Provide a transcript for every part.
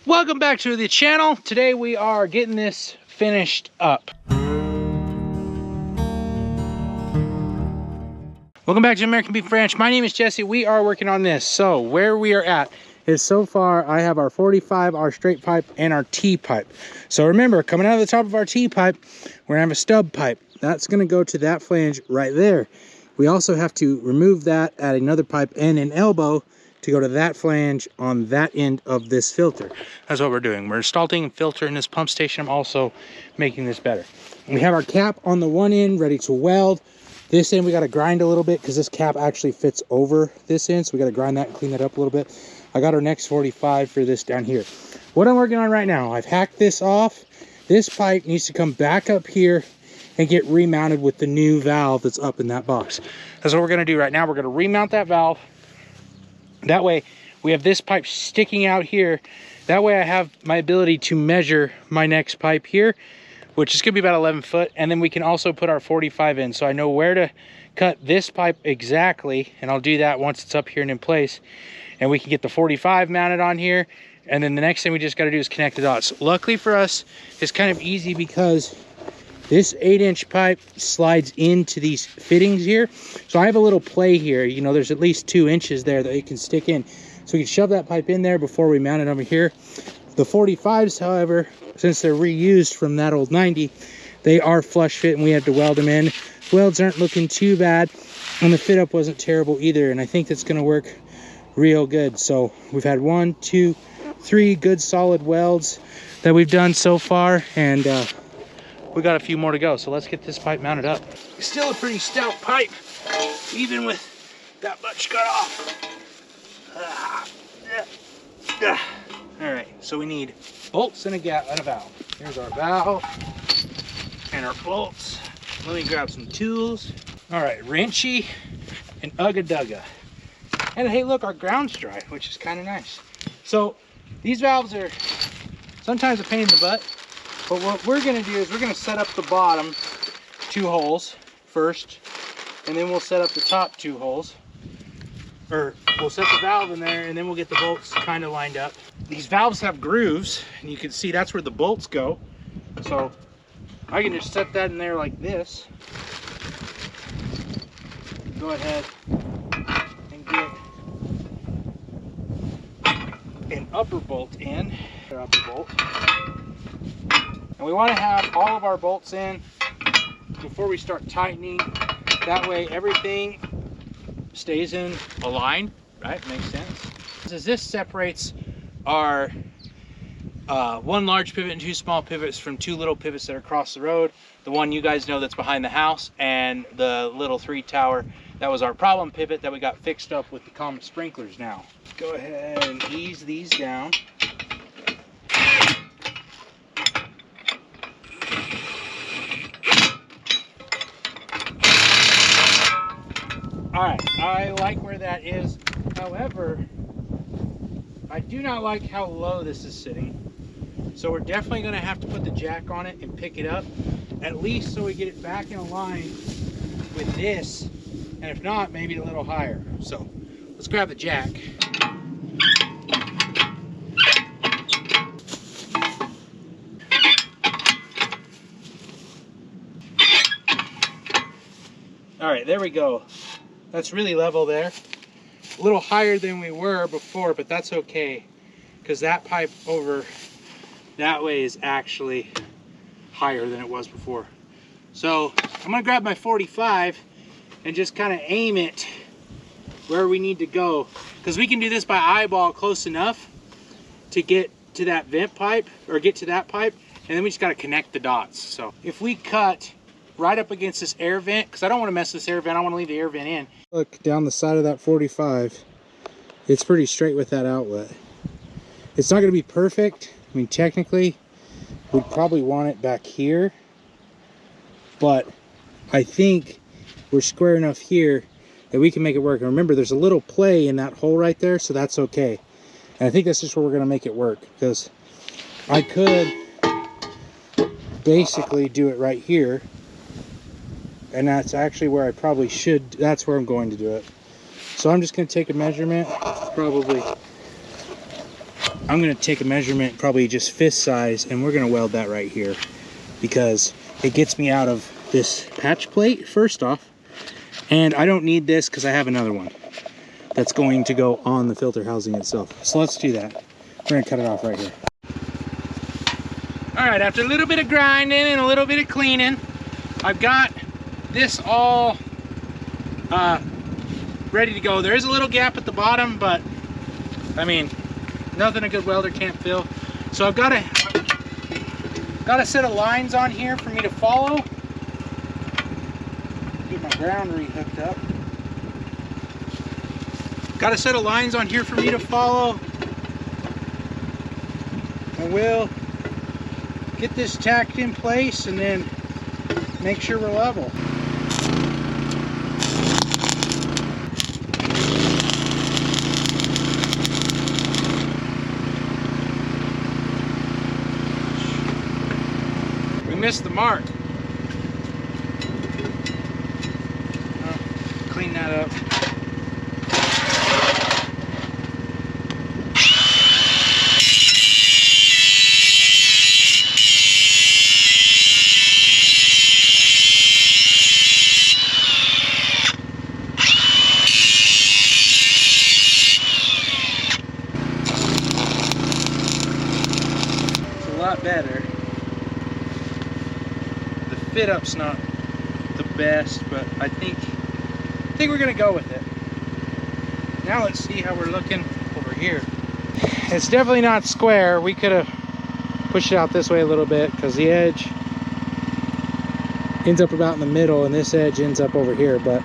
Welcome back to the channel. Today we are getting this finished up. Welcome back to American Beef Ranch. My name is Jesse. We are working on this. So where we are at is so far I have our 45, our straight pipe, and our T-pipe. So remember, coming out of the top of our T-pipe, we're gonna have a stub pipe. That's gonna go to that flange right there. We also have to remove that, add another pipe and an elbow to go to that flange on that end of this filter. That's what we're doing. We're installing a filter in this pump station. I'm also making this better. We have our cap on the one end ready to weld. This end we got to grind a little bit because this cap actually fits over this end, so we got to grind that and clean that up a little bit. I got our next 45 for this down here. What I'm working on right now, I've hacked this off. This pipe needs to come back up here and get remounted with the new valve that's up in that box. That's what we're going to do right now. We're going to remount that valve. That way we have this pipe sticking out here. That way I have my ability to measure my next pipe here, which is gonna be about 11 foot. And then we can also put our 45 in. So I know where to cut this pipe exactly. And I'll do that once it's up here and in place. And we can get the 45 mounted on here. And then the next thing we just gotta do is connect the dots. Luckily for us, it's kind of easy because this 8-inch pipe slides into these fittings here. So I have a little play here. You know, there's at least 2 inches there that it can stick in. So we can shove that pipe in there before we mount it over here. The 45s, however, since they're reused from that old 90, they are flush fit and we have to weld them in. Welds aren't looking too bad and the fit up wasn't terrible either. And I think that's gonna work real good. So we've had 1, 2, 3 good solid welds that we've done so far. And we got a few more to go, so let's get this pipe mounted up. Still a pretty stout pipe, even with that much cut off. All right, so we need bolts and a valve. Here's our valve and our bolts. Let me grab some tools. All right, wrenchy and ugga-dugga. And hey, look, our ground's dry, which is kind of nice. So these valves are sometimes a pain in the butt. But what we're gonna do is we're gonna set up the bottom 2 holes first, and then we'll set up the top 2 holes. Or we'll set the valve in there and then we'll get the bolts kind of lined up. These valves have grooves and you can see that's where the bolts go. So I can just set that in there like this. Go ahead and get an upper bolt in. Upper bolt. And we want to have all of our bolts in before we start tightening. That way everything stays in a line, right? Makes sense. As this separates our 1 large pivot and 2 small pivots from 2 little pivots that are across the road. The one you guys know that's behind the house, and the little 3 tower that was our problem pivot that we got fixed up with the common sprinklers now. Go ahead and ease these down. All right, I like where that is. However, I do not like how low this is sitting. So we're definitely gonna have to put the jack on it and pick it up, at least so we get it back in line with this. And if not, maybe a little higher. So let's grab the jack. All right, there we go. That's really level there. A little higher than we were before, but that's okay, because that pipe over that way is actually higher than it was before. So I'm gonna grab my 45 and just kind of aim it where we need to go, because we can do this by eyeball close enough to get to that vent pipe, or get to that pipe, and then we just got to connect the dots. So if we cut right up against this air vent, because I don't want to mess this air vent, I want to leave the air vent in. Look down the side of that 45, it's pretty straight with that outlet. It's not going to be perfect. I mean, technically we'd probably want it back here, but I think we're square enough here that we can make it work. And remember, there's a little play in that hole right there, so that's okay. And I think that's just where we're going to make it work, because I could basically do it right here, and that's actually where I probably should, that's where I'm going to do it. So I'm just going to take a measurement, probably I'm gonna take a measurement, probably just fist size, and we're gonna weld that right here because it gets me out of this patch plate first off, and I don't need this because I have another one that's going to go on the filter housing itself. So let's do that. We're gonna cut it off right here. All right, after a little bit of grinding and a little bit of cleaning, I've got this all ready to go. There is a little gap at the bottom, but I mean, nothing a good welder can't fill. So I've got a set of lines on here for me to follow. Get my ground re-hooked up. Got a set of lines on here for me to follow. And we'll get this tacked in place and then make sure we're level. We missed the mark. Clean that up. Better. The fit up's not the best, but I think we're gonna go with it. Now let's see how we're looking over here. It's definitely not square. We could have pushed it out this way a little bit because the edge ends up about in the middle and this edge ends up over here, but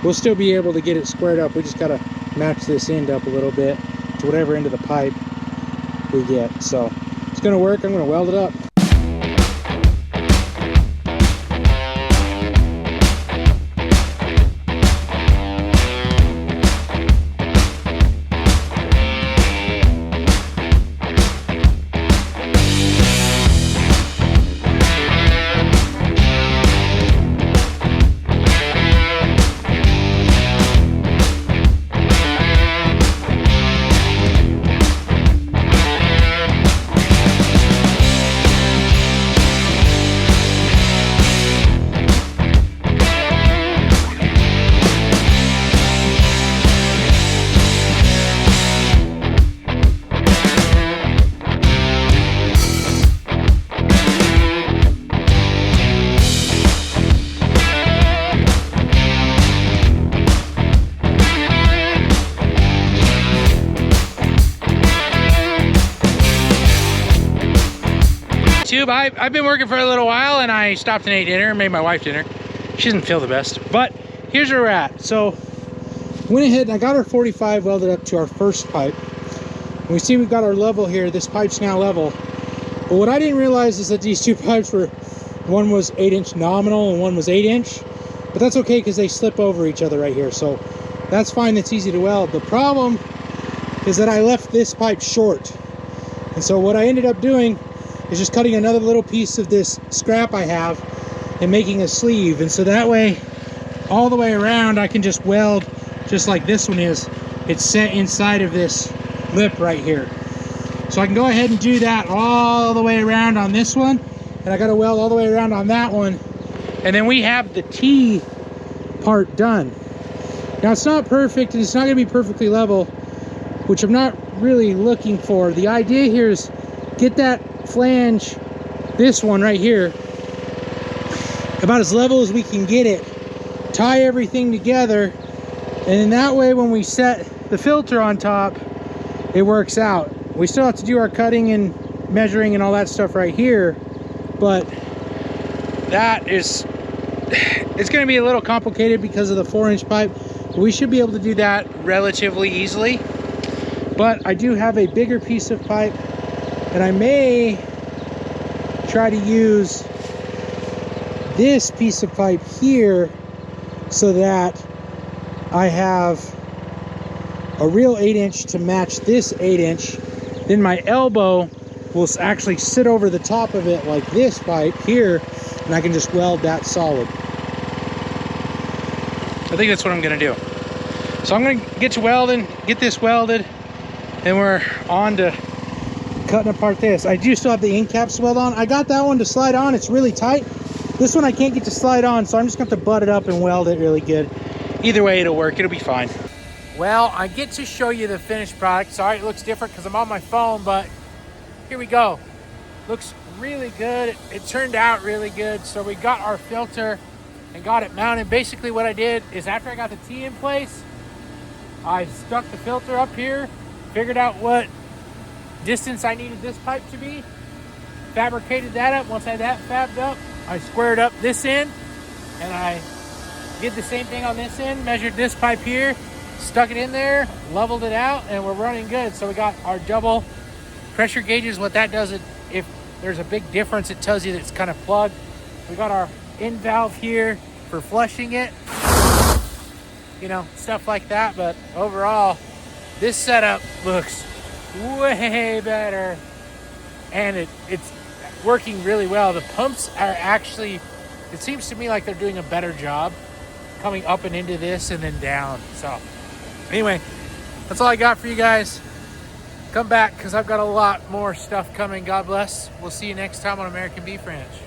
we'll still be able to get it squared up. We just gotta match this end up a little bit to whatever end of the pipe we get. So it's gonna work. I'm gonna weld it up. I've been working for a little while and I stopped and ate dinner, made my wife dinner. She doesn't feel the best, but here's where we're at. So went ahead and I got our 45 welded up to our first pipe. And we see we've got our level here. This pipe's now level. But what I didn't realize is that these two pipes were, one was 8-inch nominal and one was 8-inch. But that's okay because they slip over each other right here. So that's fine, that's easy to weld. The problem is that I left this pipe short. And so what I ended up doing is just cutting another little piece of this scrap I have and making a sleeve. And so that way, all the way around, I can just weld just like this one is. It's set inside of this lip right here. So I can go ahead and do that all the way around on this one. And I got to weld all the way around on that one. And then we have the T part done. Now it's not perfect and it's not going to be perfectly level, which I'm not really looking for. The idea here is get that flange, this one right here, about as level as we can get it, tie everything together, and then that way when we set the filter on top, it works out. We still have to do our cutting and measuring and all that stuff right here, but that is, it's going to be a little complicated because of the 4-inch pipe. We should be able to do that relatively easily, but I do have a bigger piece of pipe. And I may try to use this piece of pipe here so that I have a real 8-inch to match this 8-inch. Then my elbow will actually sit over the top of it like this pipe here, and I can just weld that solid. I think that's what I'm gonna do. So I'm gonna get to welding, get this welded, and we're on to cutting apart this. I do still have the end caps weld on. I got that one to slide on. It's really tight. This one I can't get to slide on, so I'm just going to have to butt it up and weld it really good. Either way, it'll work. It'll be fine. Well, I get to show you the finished product. Sorry, it looks different because I'm on my phone, but here we go. Looks really good. It turned out really good. So we got our filter and got it mounted. Basically what I did is after I got the T in place, I stuck the filter up here, figured out what distance I needed this pipe to be, fabricated that up. Once I had that fabbed up, I squared up this end, and I did the same thing on this end, measured this pipe here, stuck it in there, leveled it out, and we're running good. So we got our double pressure gauges. What that does, if there's a big difference, it tells you that it's kind of plugged. We got our end valve here for flushing it, you know, stuff like that. But overall, this setup looks way better, and it's working really well. The pumps are actually, it seems to me like they're doing a better job coming up and into this and then down. So anyway, that's all I got for you guys. Come back because I've got a lot more stuff coming. God bless. We'll see you next time on American Beef Ranch.